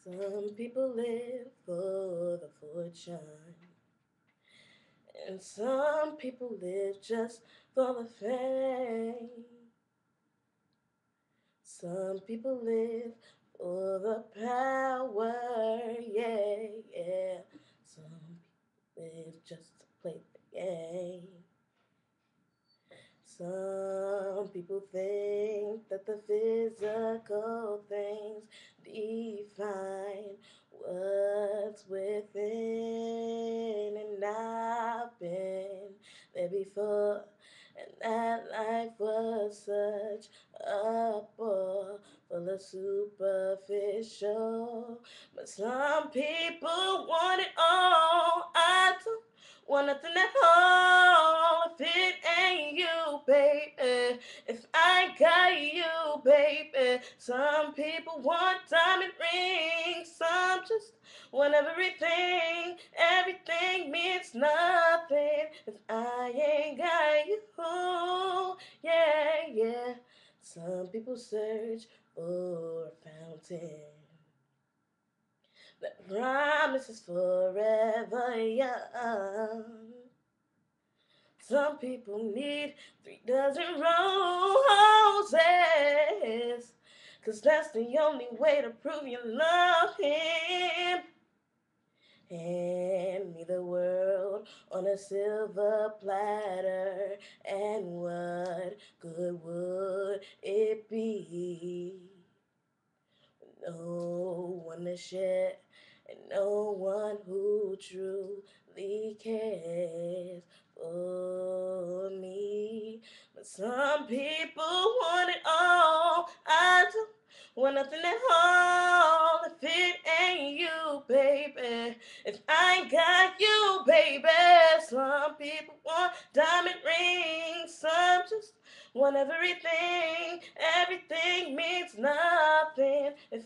Some people live for the fortune, and some people live just for the fame. Some people live for the power, yeah, yeah. Some people live just to play the game. Some people think that the physical things define what's within, and I've been there before, and that life was such a bore, full of superficial. But some people want it all. I don't want nothing at all if it ain't you, baby. If I ain't got you, baby. Some people want diamond rings, some just want everything. Everything means nothing if I ain't got you. Yeah, yeah. Some people search for a fountain that promises forever young. Some people need 3 dozen roses, 'cause that's the only way to prove you love him. Hand me the world on a silver platter, and what good would it be? No one to share, and no one who truly cares for me. But some people want it all. I don't want nothing at all if it ain't you, baby. If I ain't got you, baby. Some people want diamond rings, some just want everything. Everything means nothing if